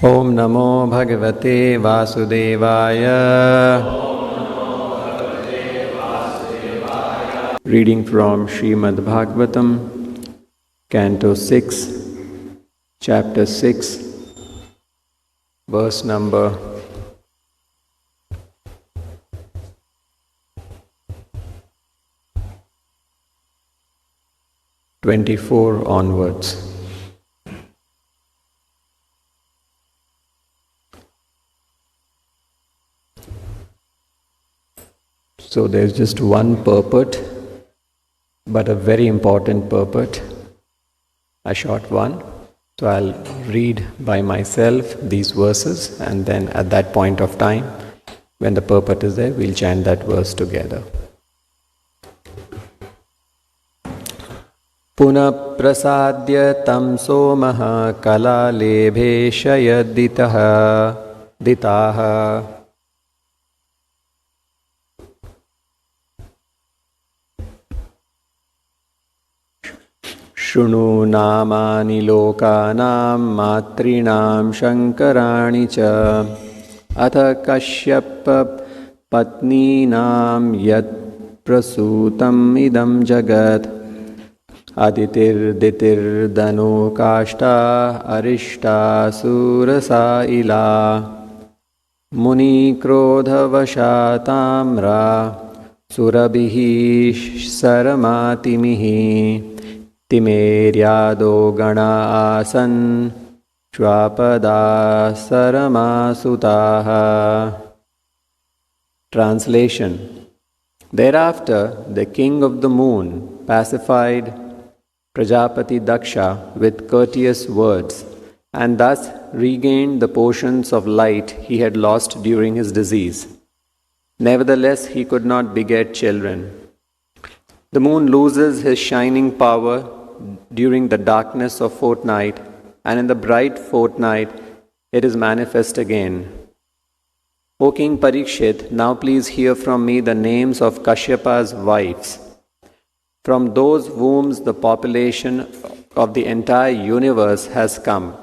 Om Namo Bhagavate Vasudevaya. Reading from Srimad Bhagavatam, Canto 6, Chapter 6, verse number 24 onwards. So there's just one purport, but a very important purport, a short one. So I'll read by myself these verses, and then at that point of time, when the purport is there, we'll chant that verse together. Puna prasadya tam somaha kalalebhe shayaditaha ditaha Shunu namani lokanam matrinam shankarani cha atha kashyapa patninam yat prasutam idam jagat aditir ditir danu kashta arishta surasa ila muni krodha vashatamra surabhihi saramatimihi Timeryado gana asan shvapada saramasutaha. Translation. Thereafter, the king of the moon pacified Prajapati Daksha with courteous words and thus regained the portions of light he had lost during his disease. Nevertheless, he could not beget children. The moon loses his shining power during the darkness of fortnight, and in the bright fortnight it is manifest again. O King Parikshit, now please hear from me the names of Kashyapa's wives. From those wombs the population of the entire universe has come.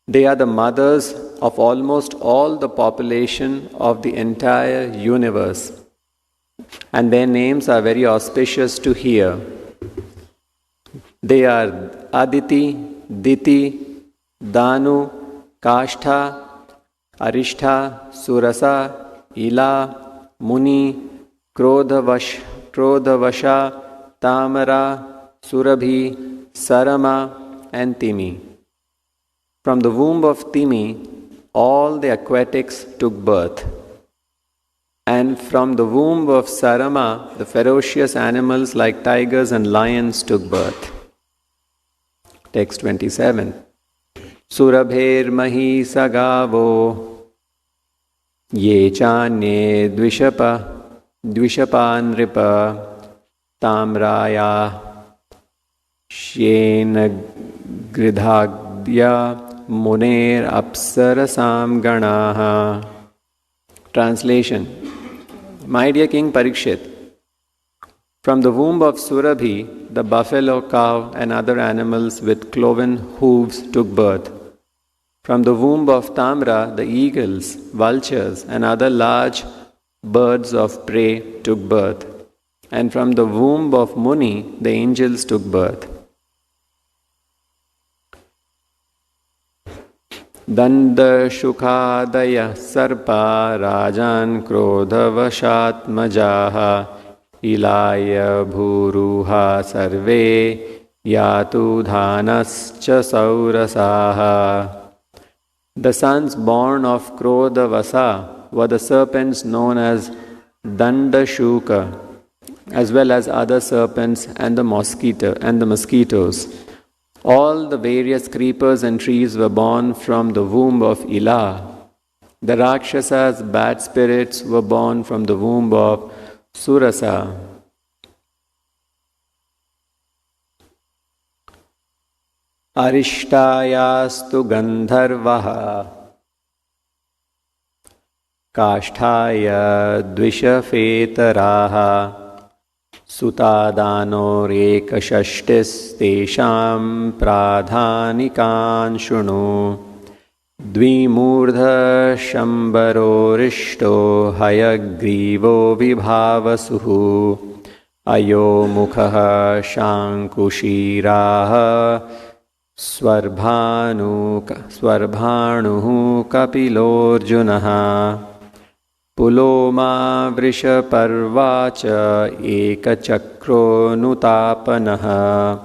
They are the mothers of almost all the population of the entire universe, and their names are very auspicious to hear. They are Aditi, Diti, Danu, Kashtha, Arishtha, Surasa, Ila, Muni, Krodhavasha, Tamara, Surabhi, Sarama, and Timi. From the womb of Timi, all the aquatics took birth. And from the womb of Sarama, the ferocious animals like tigers and lions took birth. Text 27. Surabher mahi sagavo ye chanye dvishapa nripa tamraya shena gridhagya muner apsarasam ganaha. Translation. My dear King Parikshit, from the womb of Surabhi, the buffalo, cow, and other animals with cloven hooves took birth. From the womb of Tamra, the eagles, vultures, and other large birds of prey took birth. And from the womb of Muni, the angels took birth. Danda Shukhadaya Sarpa Rajan Krodhavashatmajaha Ilaya Bhuruha Sarve Yatu Dhanascha Saurasaha. The sons born of Krodhavasa were the serpents known as Dandashuka, as well as other serpents and the mosquitoes. All the various creepers and trees were born from the womb of Ila. The Rakshasas, bad spirits, were born from the womb of Surasa. Arishthayastu Gandharvaha Kasthaya Dvishafetaraha Sutadanoreka tesham pradhanikan shunu Dvimurdha shambaro rishto hayagrivo vibhavasuhu ayo mukhaha shankushiraha swarbhanuhu kapilorjunaha puloma vrishaparvacha ekachakro nutapanaha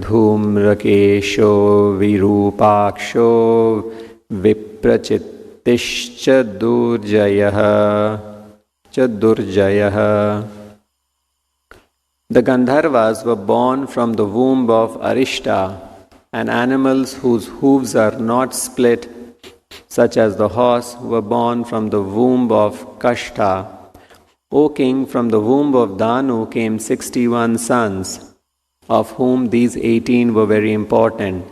धूम्रकेशो विरूपाक्षो विप्रचित्तिश्च दुर्जयः. The Gandharvas were born from the womb of Arishta, and animals whose hooves are not split, such as the horse, were born from the womb of Kashta. O king, from the womb of Danu came 61 sons, of whom these 18 were very important: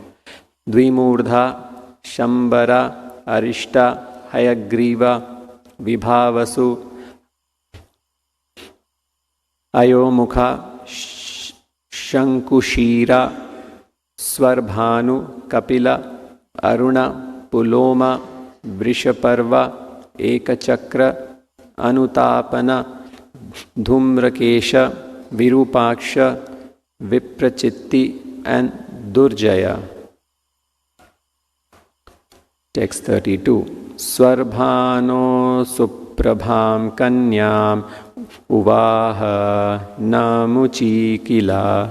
Dvimurdha, Shambara, Arishta, Hayagriva, Vibhavasu, Ayomukha, Shankushira, Swarbhanu, Kapila, Aruna, Puloma, Vrishaparva, Ekachakra, Anutapana, Dhumrakesha, Virupaksha, Viprachitti and Durjaya. Text 32. Swarbhano suprabham kanyam uvaha namuchi kila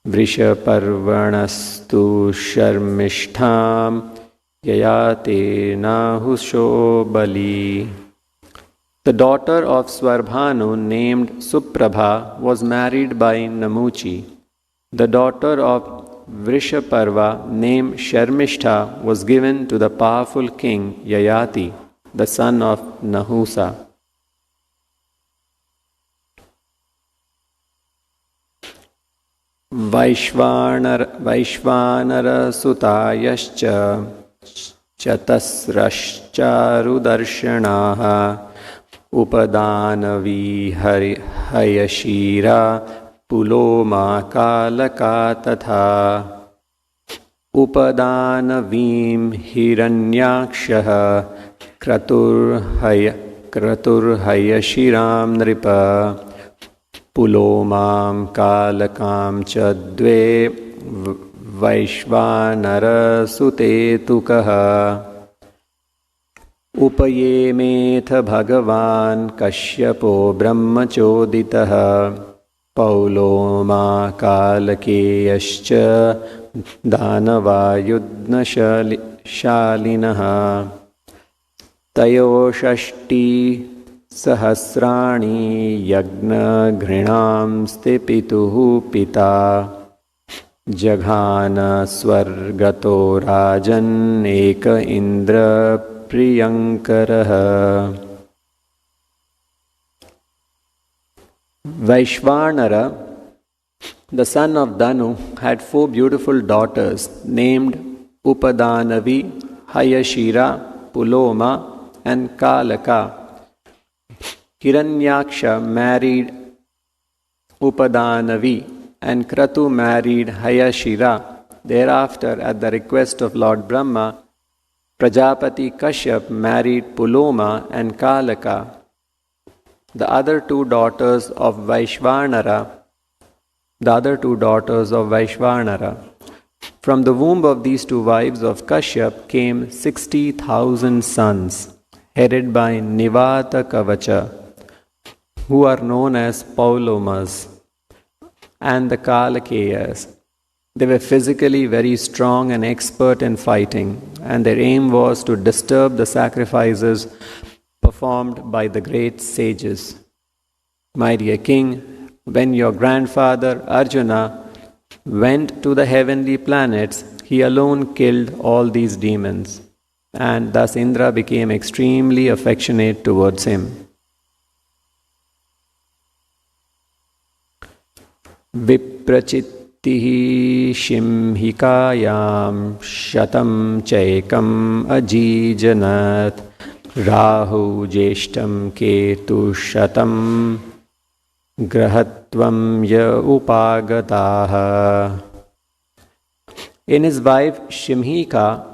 vrishaparvanastu sharmishtham yayate nahusho bali. The daughter of Swarbhanu, named Suprabha, was married by Namuchi. The daughter of Vrishaparva, named Sharmishtha, was given to the powerful king Yayati, the son of Nahusa. Vaishvanara sutayascha chatasrascharudarshanaha Upadanavi hayashira puloma kalaka tatha Upadanavim hiranyakshaha kraturhayashiram nripa Pulomam kalakam chadve vaishvanara sutetukaha Upayemetha Bhagavan Kashyapo Brahmachoditaha Pauloma Kalakeyascha Danava Yudna Shalinaha Tayo Shashti Sahasrani Yagna Grinam Stipituhu Pita Jaghana Swargato Rajan Eka Indra Priyankaraha. Vaishvanara, the son of Danu, had 4 beautiful daughters named Upadanavi, Hayashira, Puloma and Kalaka. Hiranyaksha married Upadanavi and Kratu married Hayashira. Thereafter, at the request of Lord Brahma, Prajapati Kashyap married Puloma and Kalaka. The other two daughters of Vaishvanara. From the womb of these 2 wives of Kashyap came 60,000 sons, headed by Nivata Kavacha, who are known as Paulomas, and the Kalakeyas. They were physically very strong and expert in fighting, and their aim was to disturb the sacrifices performed by the great sages. My dear king, when your grandfather Arjuna went to the heavenly planets, he alone killed all these demons, and thus Indra became extremely affectionate towards him. Viprachittihi shimhikayam shatam chaikam ajijanat Rahu jeshtam ketu shatam grahatvam ya upagataha. In his wife Shimhika,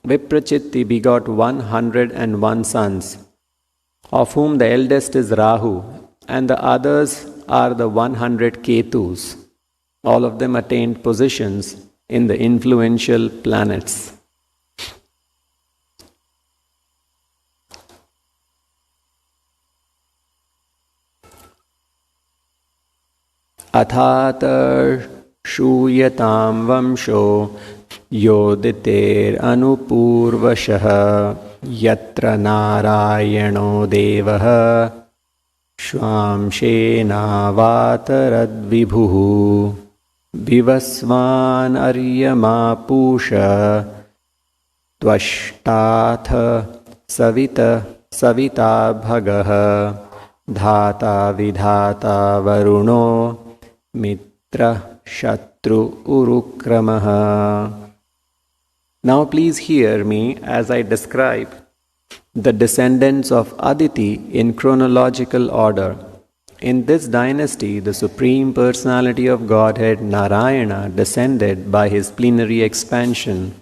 Viprachitti begot 101 sons, of whom the eldest is Rahu, and the others are the 100 Ketus. All of them attained positions in the influential planets. Athatar Shuyatam Vamsho Yoditer Anupurvashah Yatra Narayano Devaha Shvamshena Vatarad Vibhuhu Vivasvan Aryama Pusha Tvashtatha Savita Bhagaha Dhata Vidhata Varuno Mitra Shatru Urukramaha. Now please hear me as I describe the descendants of Aditi in chronological order. In this dynasty, the Supreme Personality of Godhead Narayana descended by his plenary expansion.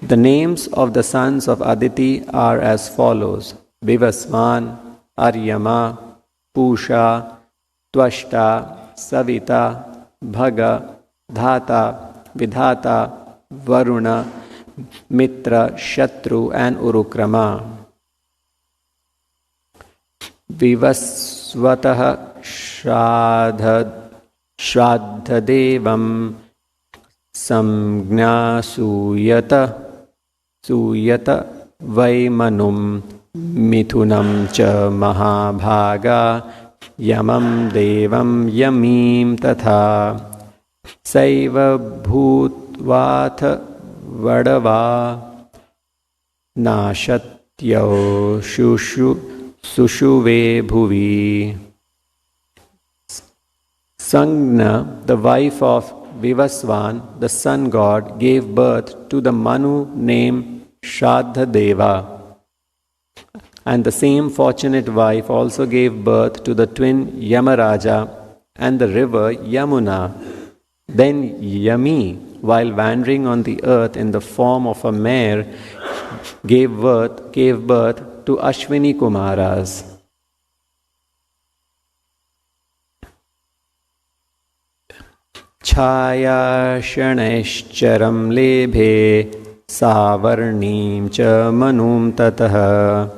The names of the sons of Aditi are as follows: Vivasvan, Aryama, Pusha, Tvashta, Savita, Bhaga, Dhata, Vidhata, Varuna, Mitra, Shatru and Urukrama. Vivasvataha Shraddhadevam Samgna Suyata Vaimanum Mithunam Cha Mahabhaga Yamam Devam Yamim Tatha Saiva Bhutvatha Vadava Nashatyo Sushuve Bhuvi. Sangna, the wife of Vivasvan, the sun god, gave birth to the Manu named Shraddhadeva. And the same fortunate wife also gave birth to the twin Yamaraja and the river Yamuna. Then Yami, while wandering on the earth in the form of a mare, gave birth to Ashwini Kumaras. Chaya Shaneshcharam Lebhe Savarnim Cha Manum Tataha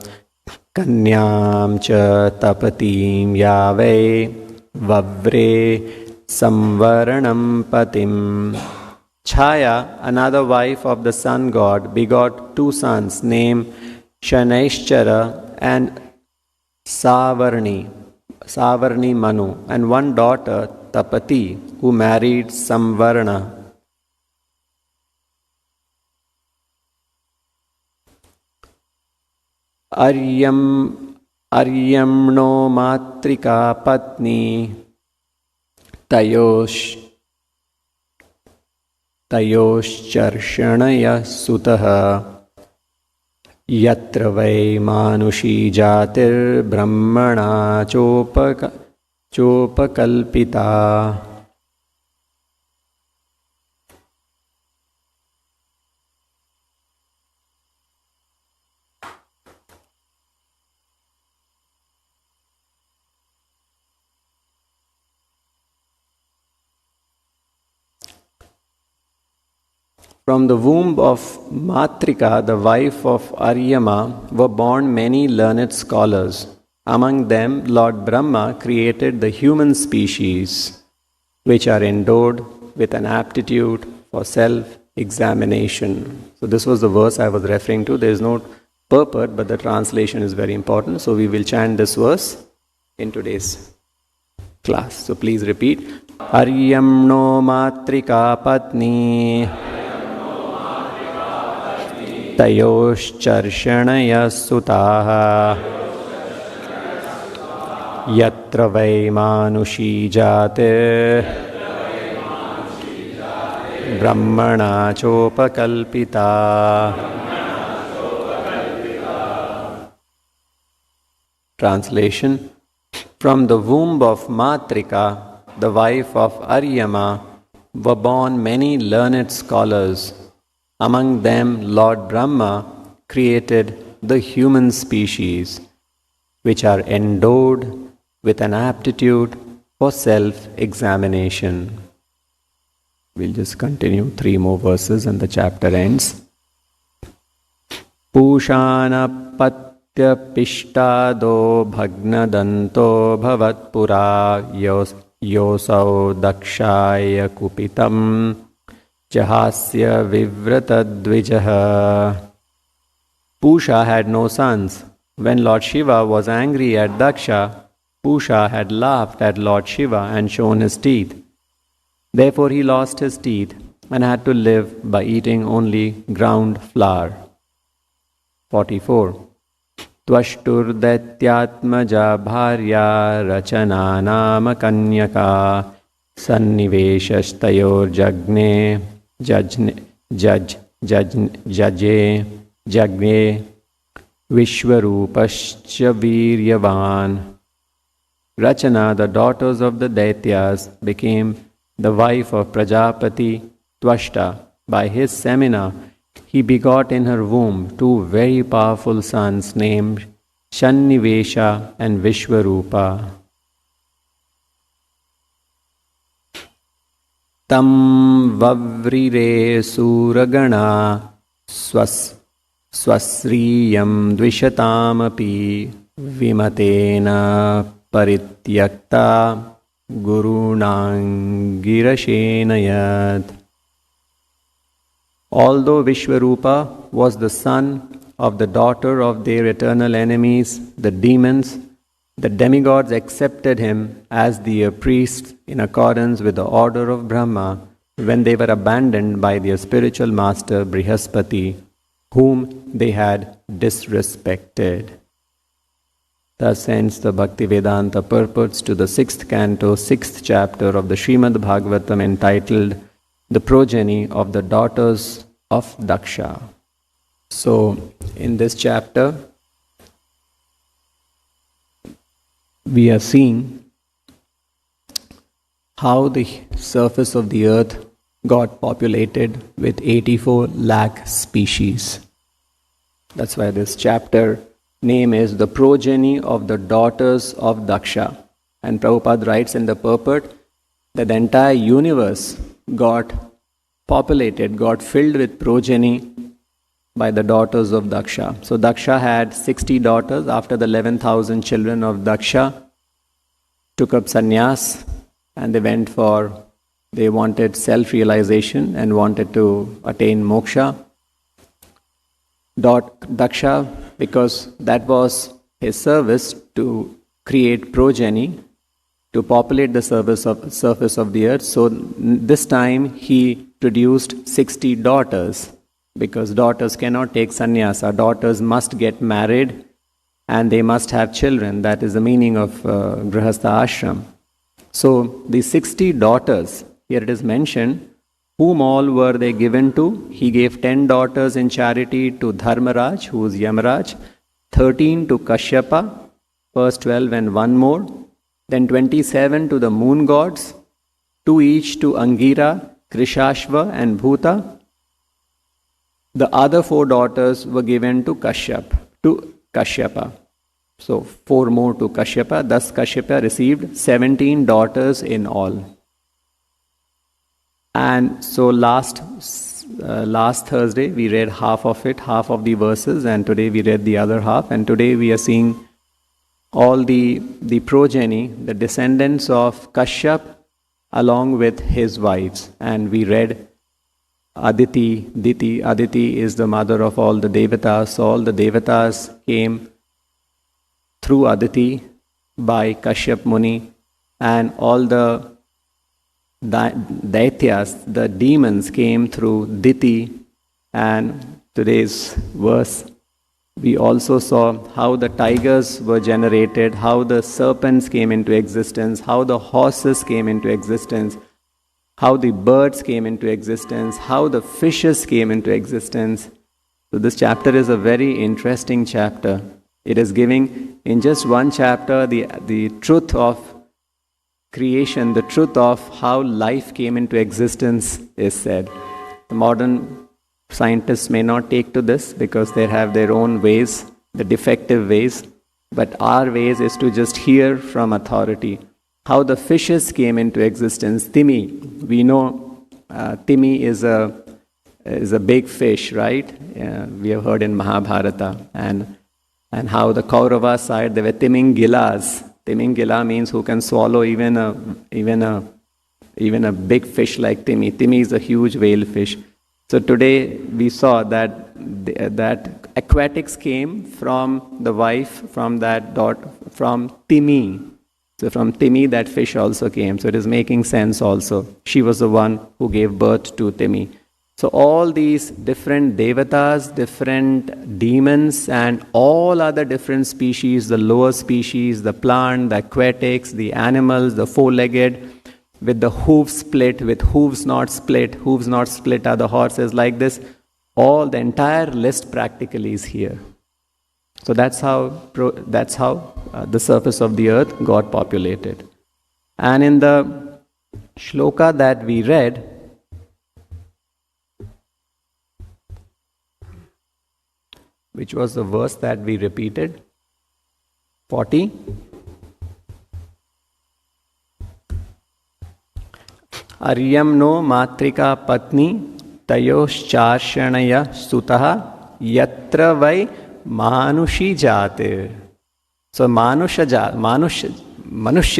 Kanyam Cha Tapatim Yave Vavre Samvaranam Patim. Chaya, another wife of the sun god, begot two sons named Shaneshchara and Savarni Manu, and one daughter, Tapati, who married Samvarna. Aryamno Matrika Patni Tayoshcharshanaya Sutaha Yatra Vai Manushi Jatir Brahmana Chopakalpita. From the womb of Matrika, the wife of Aryama, were born many learned scholars. Among them, Lord Brahma created the human species, which are endowed with an aptitude for self-examination. So this was the verse I was referring to. There is no purport, but the translation is very important. So we will chant this verse in today's class. So please repeat. Aryamno Matrika Patni Tayoshcharshanaya Sutaha Yatra Vai Manushi Jate Brahmana Chopakalpita. Translation. From the womb of Matrika, the wife of Aryama, were born many learned scholars. Among them, Lord Brahma created the human species, which are endowed with an aptitude for self-examination. We'll just continue 3 more verses and the chapter ends. Pushana patya pishtado bhagnadanto bhavatpura yosau dakshaya kupitam jahasya vivratadvijaha. Pusha had no sons. When Lord Shiva was angry at Daksha, Pusha had laughed at Lord Shiva and shown his teeth. Therefore he lost his teeth and had to live by eating only ground flour. 44. Tvashtur daityatmaja bharya rachana nama kanyaka sanniveshashtayor jagne jagne vishwarupascha viryavan. Rachana, the daughters of the Daityas, became the wife of Prajapati Tvashta. By his seminar, he begot in her womb 2 very powerful sons named Shannivesha and Vishwarupa. Tam vavrire suragana swasriyam dvishatamapi vimatena parityakta gurunangirashenayat. Although Vishwarupa was the son of the daughter of their eternal enemies, the demons, the demigods accepted him as their priest in accordance with the order of Brahma when they were abandoned by their spiritual master Brihaspati, whom they had disrespected. Thus ends the Bhaktivedanta purports to the 6th canto, 6th chapter of the Srimad Bhagavatam entitled The Progeny of the Daughters of Daksha. So, in this chapter, we are seeing how the surface of the earth got populated with 84 lakh species. That's why this chapter name is The Progeny of the Daughters of Daksha. And Prabhupada writes in the purport that the entire universe got populated, got filled with progeny by the daughters of Daksha. So Daksha had 60 daughters. After the 11,000 children of Daksha took up sannyas and they wanted self-realization and wanted to attain moksha. Daksha, because that was his service to create progeny, to populate the surface of the earth. So this time he produced 60 daughters, because daughters cannot take sannyasa. Daughters must get married and they must have children. That is the meaning of Grihastha ashram. So the 60 daughters, here it is mentioned, whom all were they given to? He gave 10 daughters in charity to Dharmaraj, who is Yamaraj, 13 to Kashyapa, first 12 and 1 more, then 27 to the moon gods, 2 each to Angira, Krishashva and Bhuta. The other 4 daughters were given to Kashyapa. So 4 more to Kashyapa. Thus Kashyapa received 17 daughters in all. And so last Thursday we read half of the verses, and today we read the other half. And today we are seeing all the progeny, the descendants of Kashyap along with his wives. And we read Aditi. Aditi is the mother of all the Devatas. All the Devatas came through Aditi by Kashyap Muni, and all the Daityas, the demons, came through Diti. And today's verse, we also saw how the tigers were generated, how the serpents came into existence, how the horses came into existence, how the birds came into existence, how the fishes came into existence. So this chapter is a very interesting chapter. It is giving in just one chapter the truth of creation, the truth of how life came into existence is said. The modern scientists may not take to this because they have their own ways, the defective ways, but our ways is to just hear from authority how the fishes came into existence. Timi, we know Timi is a big fish, right? We have heard in Mahabharata, and how the Kaurava side they were Timingilas. Timingila means who can swallow even a big fish like Timi. Timi is a huge whale fish. So today we saw that aquatics came from the wife, from Timi. So from Timi that fish also came. So it is making sense also. She was the one who gave birth to Timi. So all these different devatas, different demons, and all other different species, the lower species, the plant, the aquatics, the animals, the four-legged, with the hooves split, with hooves not split are the horses, like this. All the entire list practically is here. So that's how the surface of the earth got populated. And in the shloka that we read, which was the verse that we repeated, 40. Aryam no matrika patni tayoshcharshanaya sutaha yatra vai manushi jate. So manushya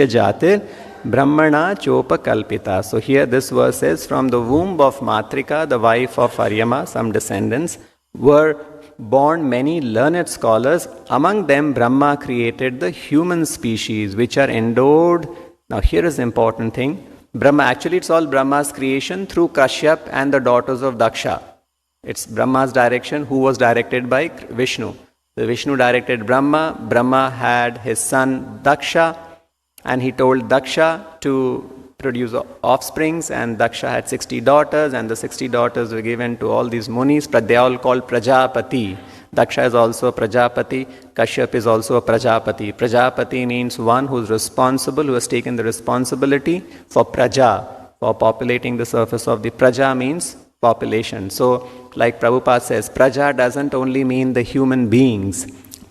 jate brahmana chopa kalpita. So here this verse says, from the womb of Matrika, the wife of Aryama, some descendants, were born many learned scholars. Among them Brahma created the human species which are endowed. Now here is the important thing. Brahma, actually it's all Brahma's creation through Kashyap and the daughters of Daksha. It's Brahma's direction, who was directed by Vishnu. The Vishnu directed Brahma. Brahma had his son Daksha, and he told Daksha to produce offsprings, and Daksha had 60 daughters, and the 60 daughters were given to all these munis, but they are all called Prajapati. Daksha is also a Prajapati, Kashyap is also a Prajapati. Prajapati means one who is responsible, who has taken the responsibility for Praja, for populating the surface of the Praja means population. So, like Prabhupada says, Praja doesn't only mean the human beings.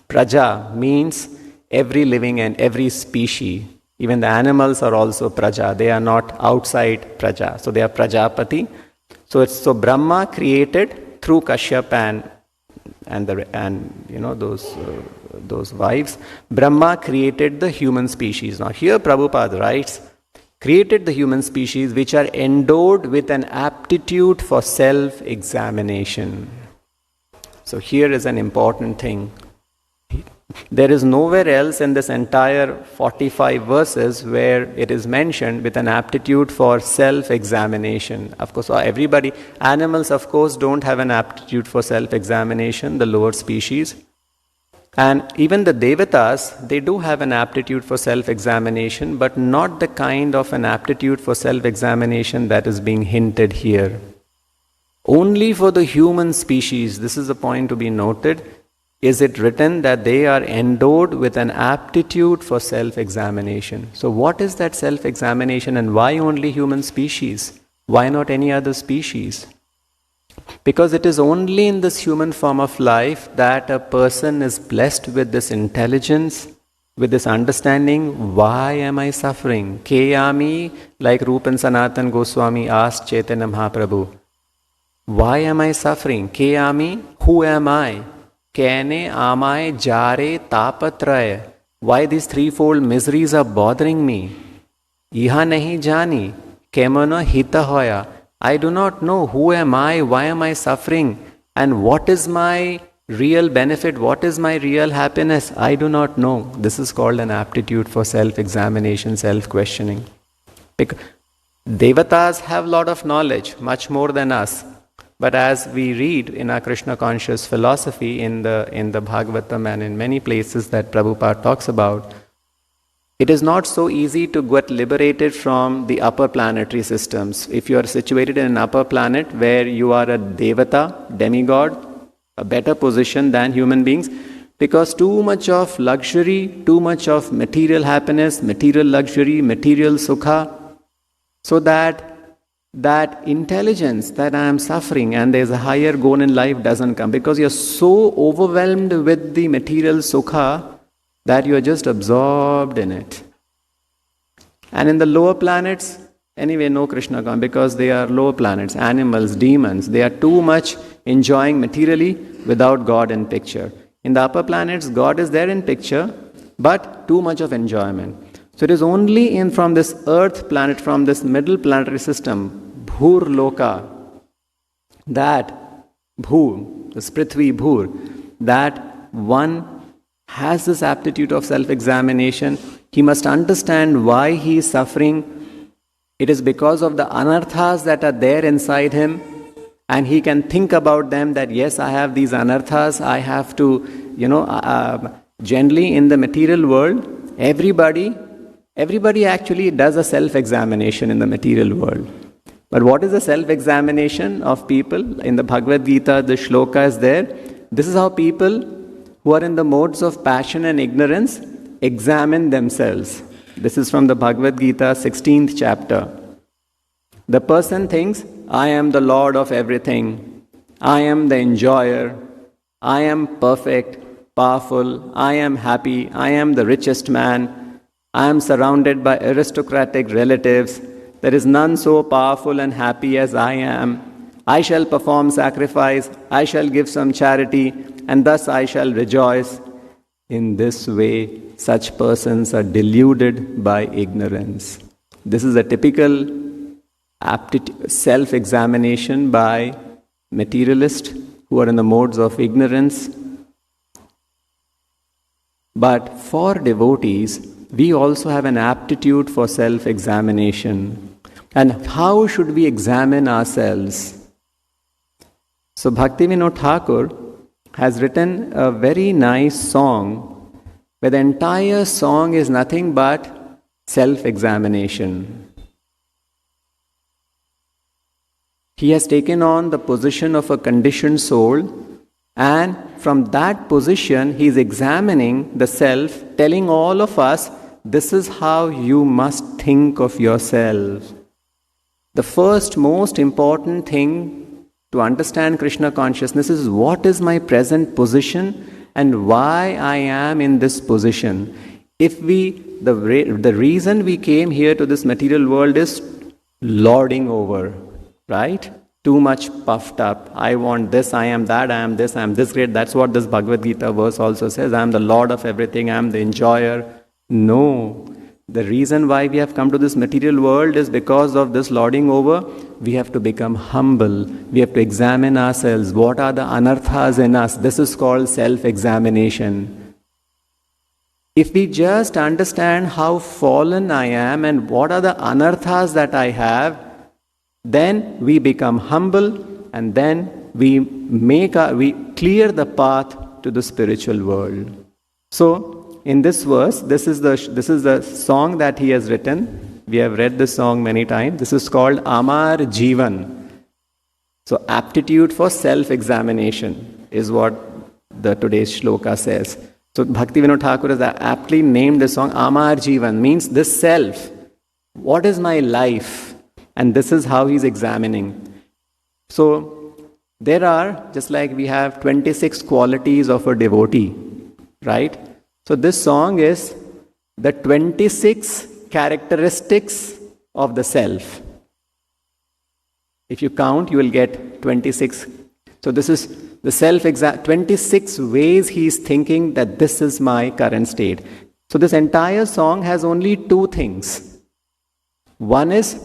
Praja means every living and every species. Even the animals are also Praja. They are not outside Praja. So they are Prajapati. So Brahma created through Kashyap and those wives. Brahma created the human species. Now here Prabhupada writes, created the human species which are endowed with an aptitude for self-examination. So here is an important thing. There is nowhere else in this entire 45 verses where it is mentioned with an aptitude for self-examination. Of course, animals of course don't have an aptitude for self-examination, the lower species. And even the devatas, they do have an aptitude for self-examination, but not the kind of an aptitude for self-examination that is being hinted here. Only for the human species, this is a point to be noted, is it written that they are endowed with an aptitude for self-examination. So what is that self-examination, and why only human species? Why not any other species? Because it is only in this human form of life that a person is blessed with this intelligence, with this understanding, why am I suffering? Keyami, like Rupa and Sanatan Goswami asked Chaitanya Mahaprabhu, why am I suffering? Keyami, who am I? Kene amai jare tapatraya. Why these threefold miseries are bothering me? Iha nahi jani, kemana hita hoya. I do not know who am I, why am I suffering, and what is my real benefit, what is my real happiness? I do not know. This is called an aptitude for self-examination, self-questioning. Devatas have a lot of knowledge, much more than us. But as we read in our Krishna conscious philosophy, in the Bhagavatam and in many places that Prabhupada talks about, it is not so easy to get liberated from the upper planetary systems. If you are situated in an upper planet where you are a devata, demigod, a better position than human beings, Because too much of luxury, too much of material happiness, material luxury, material sukha, so that intelligence that I am suffering and there's a higher goal in life doesn't come. Because you're so overwhelmed with the material sukha that you're just absorbed in it. And in the lower planets, anyway, no Krishna comes because they are lower planets, animals, demons. They are too much enjoying materially without God in picture. In the upper planets, God is there in picture, but too much of enjoyment. So it is only from this earth planet, from this middle planetary system, Bhur Loka, that Bhur, this Prithvi Bhur, that one has this aptitude of self-examination. He must understand why he is suffering. It is because of the anarthas that are there inside him, and he can think about them that yes, I have these anarthas, I have to, generally in the material world, everybody actually does a self-examination in the material world. But what is the self-examination of people? In the Bhagavad Gita, the shloka is there. This is how people who are in the modes of passion and ignorance examine themselves. This is from the Bhagavad Gita, 16th chapter. The person thinks, I am the Lord of everything. I am the enjoyer. I am perfect, powerful. I am happy. I am the richest man. I am surrounded by aristocratic relatives. There is none so powerful and happy as I am. I shall perform sacrifice. I shall give some charity, and thus I shall rejoice. In this way, such persons are deluded by ignorance. This is a typical self-examination by materialists who are in the modes of ignorance. But for devotees, we also have an aptitude for self-examination. And how should we examine ourselves? So Bhaktivedanta Thakur has written a very nice song where the entire song is nothing but self-examination. He has taken on the position of a conditioned soul, and from that position he is examining the self, telling all of us, this is how you must think of yourself. The first most important thing to understand Krishna consciousness is what is my present position and why I am in this position. The reason we came here to this material world is lording over, right? Too much puffed up. I want this, I am that, I am this great. That's what this Bhagavad Gita verse also says. I am the Lord of everything, I am the enjoyer. No. The reason why we have come to this material world is because of this lording over. We have to become humble. We have to examine ourselves. What are the anarthas in us? This is called self-examination. If we just understand how fallen I am and what are the anarthas that I have, then we become humble, and then we clear the path to the spiritual world. So, in this verse, this is the song that he has written. We have read this song many times. This is called Amar Jivan. So, aptitude for self-examination is what the today's shloka says. So, Bhaktivedanta Thakur has aptly named the song Amar Jivan, means this self. What is my life? And this is how he's examining. So, there are, just like we have 26 qualities of a devotee, right? So, this song is the 26 characteristics of the self. If you count, you will get 26. So, this is the 26 ways he is thinking that this is my current state. So, this entire song has only two things. One is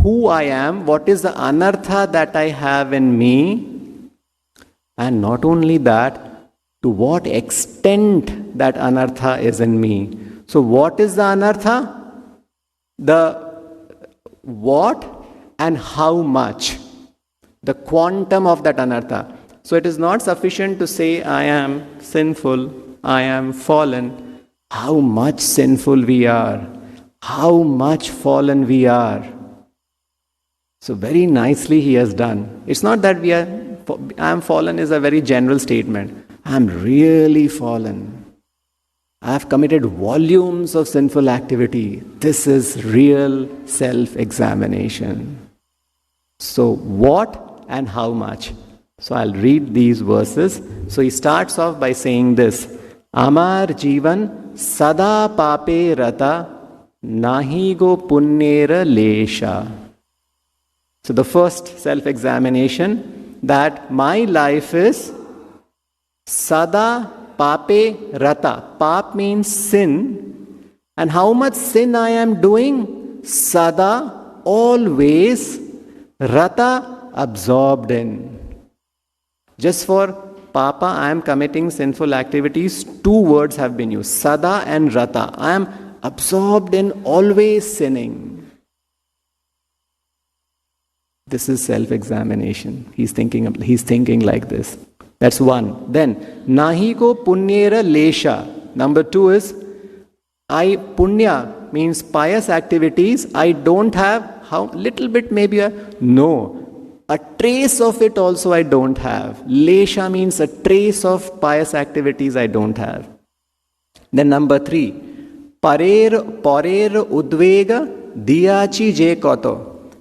who I am, what is the anartha that I have in me, and not only that, to what extent that anartha is in me. So what is the anartha? The what and how much, the quantum of that anartha. So it is not sufficient to say I am sinful, I am fallen. How much sinful we are, how much fallen we are. So very nicely he has done. It's not that I am fallen is a very general statement. I'm really fallen. I have committed volumes of sinful activity. This is real self-examination. So what and how much? So I'll read these verses. So he starts off by saying this. Amar Jivan Sada Pape Rata Nahi Go Punyera Lesha. So the first self-examination, that my life is Sada Pape Rata. Pap means sin. And how much sin I am doing? Sada, always. Rata, absorbed in. Just for Papa, I am committing sinful activities. Two words have been used. Sada and Rata. I am absorbed in, always sinning. This is self-examination. He's thinking like this. That's one. Then, Nahi ko punyera lesha. Number two is, punya means pious activities. I don't have, how little bit maybe, no. A trace of it also I don't have. Lesha means a trace of pious activities I don't have. Then number three, parer udvega diyachi je koto.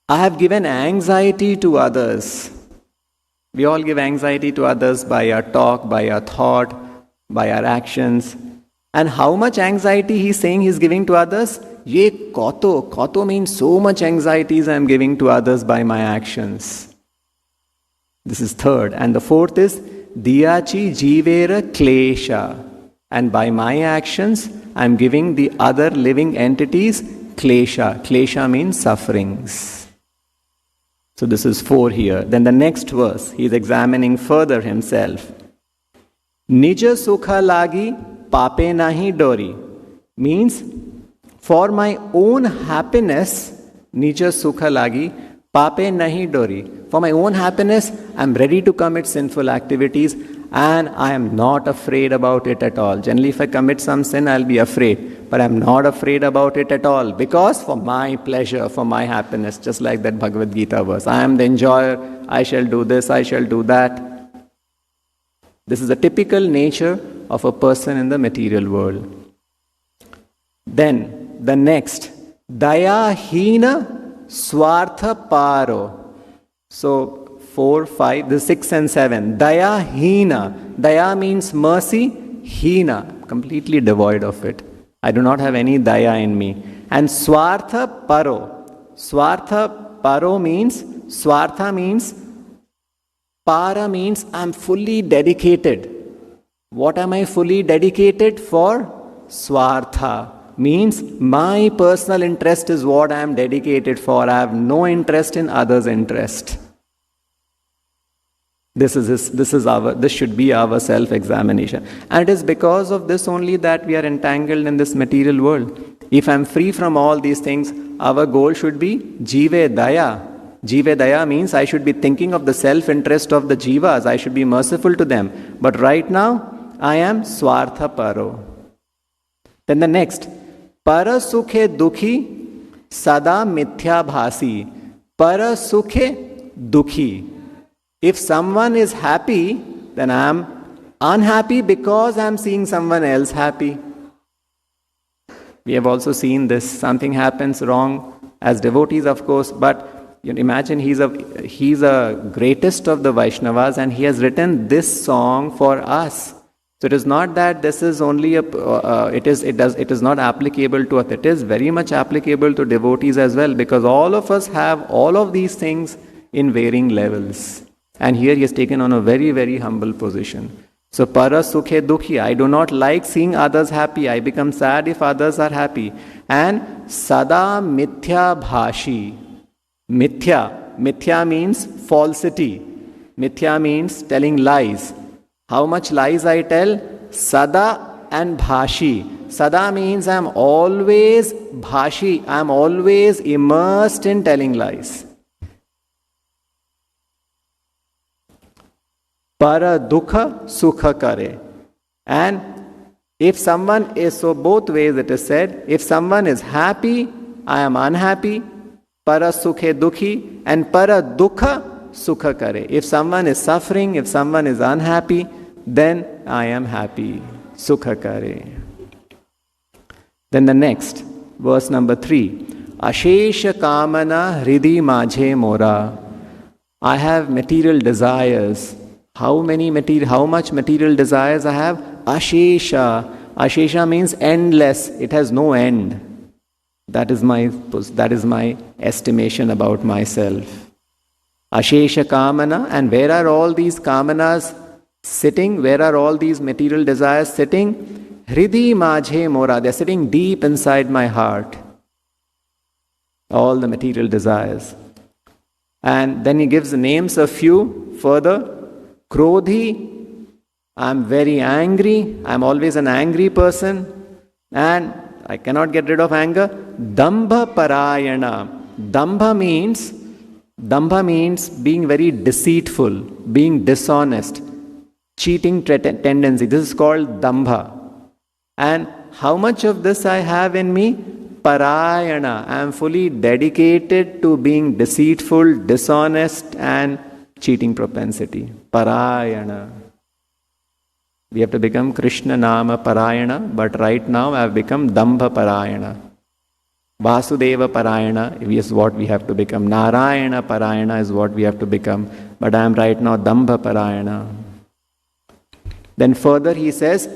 I have given anxiety to others. We all give anxiety to others by our talk, by our thought, by our actions. And how much anxiety he's saying he's giving to others? Ye koto. Koto means so much anxieties I am giving to others by my actions. This is third. And the fourth is diyachi jivera klesha. And by my actions, I am giving the other living entities klesha. Klesha means sufferings. So this is 4 here. Then the next verse, he is examining further himself. Nija sukha lagi pape nahi dori. Means, for my own happiness, nija sukha lagi pape nahi dori. For my own happiness, I am ready to commit sinful activities and I am not afraid about it at all. Generally, if I commit some sin, I'll be afraid. But I'm not afraid about it at all, because for my pleasure, for my happiness, just like that Bhagavad Gita verse, I am the enjoyer, I shall do this, I shall do that. This is a typical nature of a person in the material world. Then, the next, Daya Hina Swartha Paro. So, 4, 5, the 6 and 7. Daya Hina. Daya means mercy, Hina, completely devoid of it. I do not have any daya in me. And Swartha Paro. Swartha Paro means, Swartha means, Para means I am fully dedicated. What am I fully dedicated for? Swartha. Means my personal interest is what I am dedicated for. I have no interest in others' interest. This should be our self-examination. And it is because of this only that we are entangled in this material world. If I am free from all these things, our goal should be Jive Daya. Jive Daya means I should be thinking of the self-interest of the jivas. I should be merciful to them. But right now, I am Swartha Paro. Then the next, Para Sukhe Dukhi Sada Mithya Bhasi. Para Sukhe Dukhi. If someone is happy, then I am unhappy because I am seeing someone else happy. We have also seen this. Something happens wrong as devotees, of course, but you imagine he's a greatest of the Vaishnavas and he has written this song for us. So it is not that this is only it is not applicable to us. It is very much applicable to devotees as well, because all of us have all of these things in varying levels. And here he has taken on a very, very humble position. So, para sukhe dukhi, I do not like seeing others happy. I become sad if others are happy. And sada mithya bhashi. Mithya means falsity. Mithya means telling lies. How much lies I tell? Sada and bhashi. Sada means I am always bhashi. I am always immersed in telling lies. Para dukha sukha kare. And if someone is, so both ways it is said, if someone is happy, I am unhappy. Para sukhe dukhi, and para dukha sukha kare. If someone is suffering, if someone is unhappy, then I am happy. Sukha kare. Then the next, verse number 3. Ashesha kamana hridi majhe mora. I have material desires. How much material desires I have? Ashesha. Ashesha means endless. It has no end. That is my estimation about myself. Ashesha kamana. And where are all these kamanas sitting? Where are all these material desires sitting? Hridi majhe mora. They are sitting deep inside my heart. All the material desires. And then he gives the names of few further. Krodhi, I'm very angry. I'm always an angry person. And I cannot get rid of anger. Dambha parayana. Dambha means being very deceitful, being dishonest, cheating tendency. This is called dambha. And how much of this I have in me? Parayana. I am fully dedicated to being deceitful, dishonest and cheating propensity. Parayana. We have to become Krishna Nama Parayana, but right now I have become Dambha Parayana. Vasudeva Parayana is what we have to become. Narayana Parayana is what we have to become. But I am right now Dambha Parayana. Then further he says,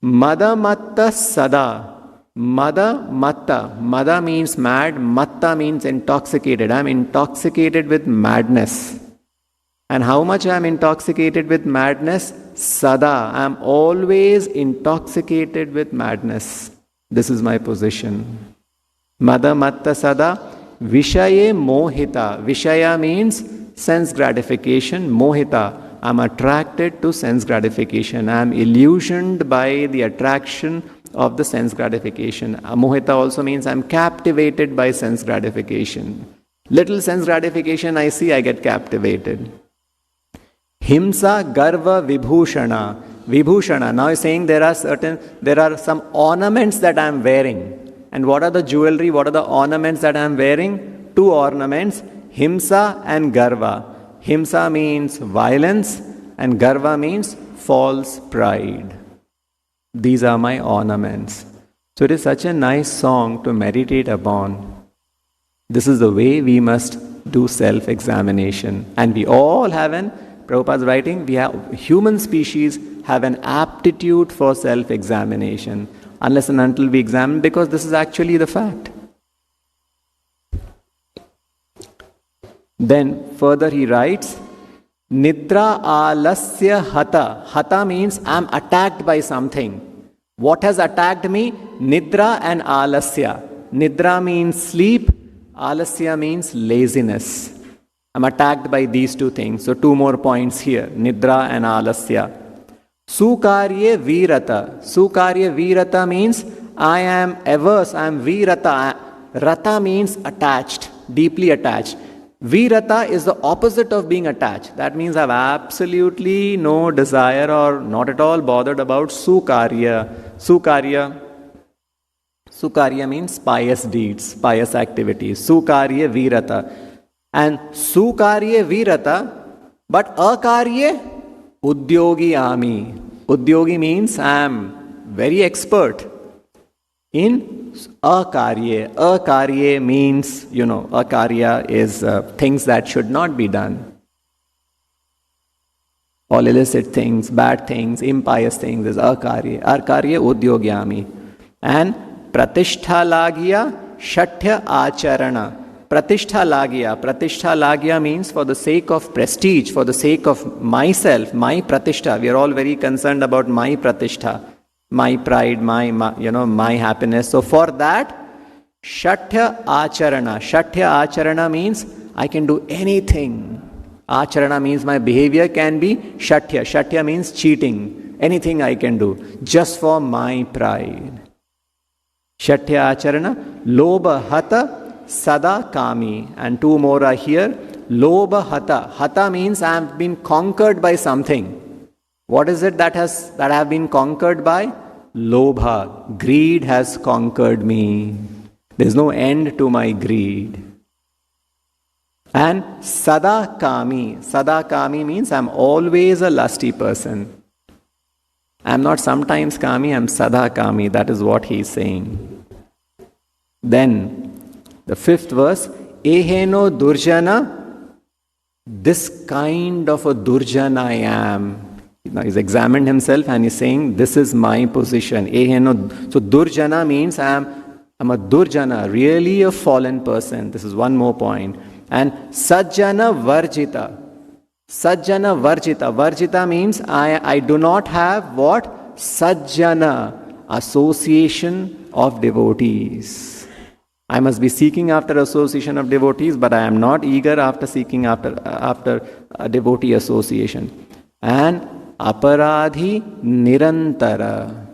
Mada Matta Sada. Mada Matta. Mada means mad. Matta means intoxicated. I am intoxicated with madness. And how much I am intoxicated with madness? Sada. I am always intoxicated with madness. This is my position. Mada Matta Sada. Vishaye Mohita. Vishaya means sense gratification. Mohita. I am attracted to sense gratification. I am illusioned by the attraction of the sense gratification. Mohita also means I am captivated by sense gratification. Little sense gratification I see, I get captivated. Himsa Garva Vibhushana. Vibhushana. Now he's saying there are some ornaments that I am wearing. And what are the jewelry? What are the ornaments that I am wearing? Two ornaments, Himsa and Garva. Himsa means violence and Garva means false pride. These are my ornaments. So it is such a nice song to meditate upon. This is the way we must do self-examination. And we all have Prabhupada's writing, human species have an aptitude for self-examination. Unless and until we examine, because this is actually the fact. Then further he writes, Nidra alasya hata. Hata means I am attacked by something. What has attacked me? Nidra and alasya. Nidra means sleep. Alasya means laziness. I am attacked by these two things. So two more points here. Nidra and alasya. Sukarye virata. Sukarye virata means I am averse. I am virata. Rata means attached. Deeply attached. Virata is the opposite of being attached. That means I have absolutely no desire or not at all bothered about sukarya. Sukarya means pious deeds, pious activities. Sukarya virata. And sukarya virata, but akarya udyogi ami. Udyogi means I am very expert in akarya. Akarya means, akarya is things that should not be done. All illicit things, bad things, impious things is akarya. Akarya udyogyami. And pratishtha lagya shatya acharana. Pratishtha lagya. Pratishtha lagya means for the sake of prestige, for the sake of myself, my pratishtha. We are all very concerned about my pratishtha, my pride, my happiness. So for that, shatya acharana. Shatya acharana means I can do anything. Acharana means my behavior can be shatya. Shatya means cheating. Anything I can do just for my pride. Shatya acharana. Lobha hata sada kami. And two more are here. Lobha hata. Hata means I have been conquered by something. What is it that I have been conquered by? Lobha. Greed has conquered me. There is no end to my greed. And sada kami. Sada kami means I am always a lusty person. I'm not sometimes kami, I'm sada kami. That is what he is saying. Then, the 5th verse, eheno durjana, this kind of a durjana I am. Now he's examined himself and he's saying, this is my position. Eheno, so durjana means I'm a durjana, really a fallen person. This is one more point. And sajjana varjita. Sajjana varjita. Varjita means I do not have what? Sajjana, association of devotees. I must be seeking after association of devotees, but I am not eager after seeking after a devotee association. And aparadhi nirantara.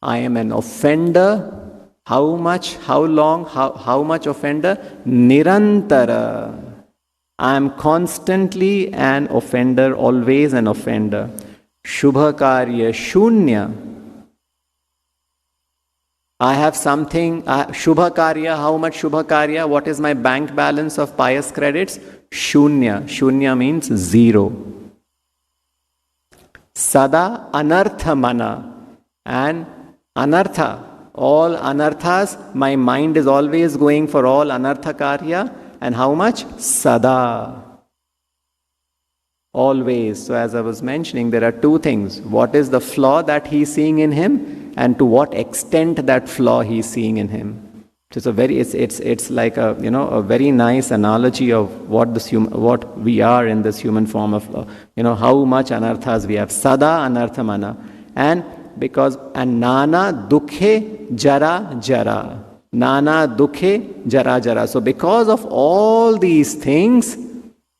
I am an offender. How much? How long? How much offender? Nirantara. I am constantly an offender, always an offender. Shubha karya shunya. I have something, Shubha Karya, how much Shubha Karya? What is my bank balance of pious credits? Shunya. Shunya means 0. Sada Anartha Mana. And Anartha, all Anarthas, my mind is always going for all Anartha Karya. And how much? Sada. Always. So as I was mentioning, there are two things. What is the flaw that he is seeing in him? And to what extent that flaw he is seeing in him. So it's like a very nice analogy of what we are in this human form of how much anarthas we have. Sada anarthamana. And nana dukhe jara jara. Nana dukhe jara jara. So because of all these things,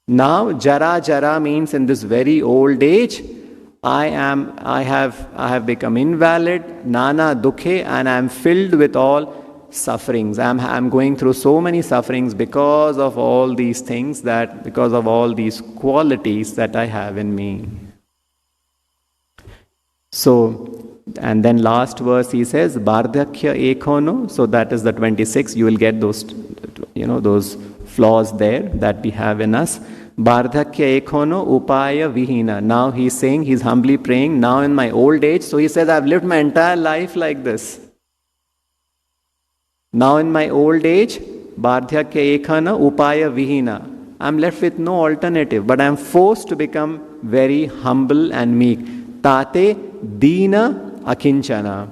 now jara jara means in this very old age, I have become invalid, nana dukhe, and I am filled with all sufferings. I am going through so many sufferings because of all these things, because of all these qualities that I have in me. So, and then last verse he says, Bardhakya ekono. So that is the 26. You will get those flaws there that we have in us. Bardhakya ekono upaya vihina. Now he's saying, he's humbly praying, now in my old age. So he says, I've lived my entire life like this. Now in my old age, Bardhakya ekana upaya vihina. I'm left with no alternative, but I'm forced to become very humble and meek. Tate dina akinchana.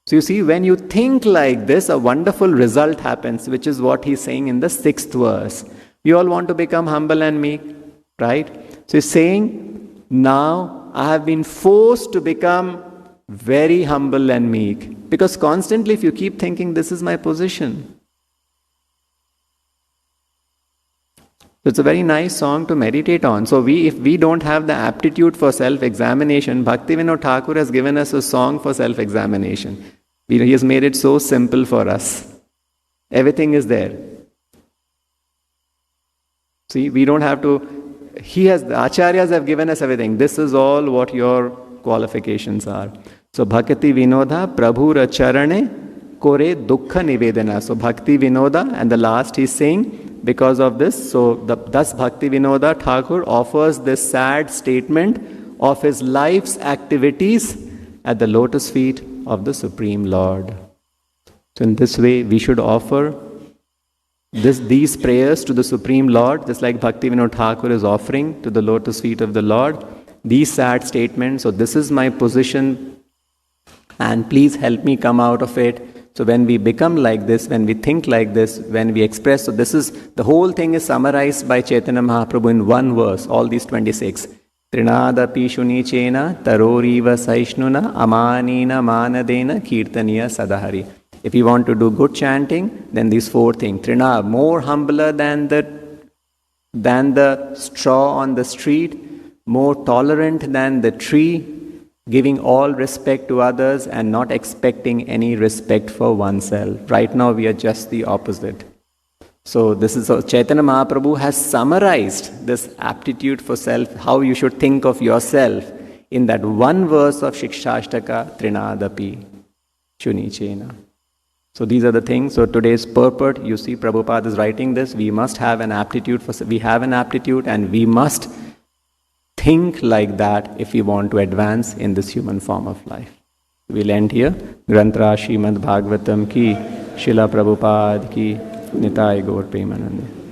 So you see, when you think like this, a wonderful result happens, which is what he's saying in the 6th verse. You all want to become humble and meek, right? So he's saying, now I have been forced to become very humble and meek. Because constantly if you keep thinking, this is my position. It's a very nice song to meditate on. So if we don't have the aptitude for self-examination, Bhaktivedanta Thakur has given us a song for self-examination. He has made it so simple for us. Everything is there. See, we don't have to, the Acharyas have given us everything. This is all what your qualifications are. So, Bhakti Vinoda Prabhura Charane Kore Dukkha Nivedana. So, Bhakti Vinoda, and the last he's saying, because of this, so thus Bhakti Vinoda Thakur offers this sad statement of his life's activities at the lotus feet of the Supreme Lord. So, in this way, we should offer these prayers to the Supreme Lord, just like Bhaktivinoda Thakur is offering to the lotus feet of the Lord, these sad statements. So this is my position and please help me come out of it. So when we become like this, when we think like this, when we express, so this is, the whole thing is summarized by Chaitanya Mahaprabhu in one verse, all these 26. Trinada pishuni chena taroriva saishnuna amanina manadena kirtaniya sadahari. If you want to do good chanting, then these 4 things. Trina, more humbler than the straw on the street, more tolerant than the tree, giving all respect to others and not expecting any respect for oneself. Right now we are just the opposite. So this is Chaitanya Mahaprabhu has summarized this aptitude for self, how you should think of yourself in that one verse of Shikshashtaka, Trinadapi Chunichena. So these are the things. So today's purport, you see Prabhupada is writing this, we must have an aptitude, we have an aptitude and we must think like that if we want to advance in this human form of life. We'll end here. Granthra Srimad Bhagavatam ki, Srila Prabhupada ki, Nitai Gaur Premanande.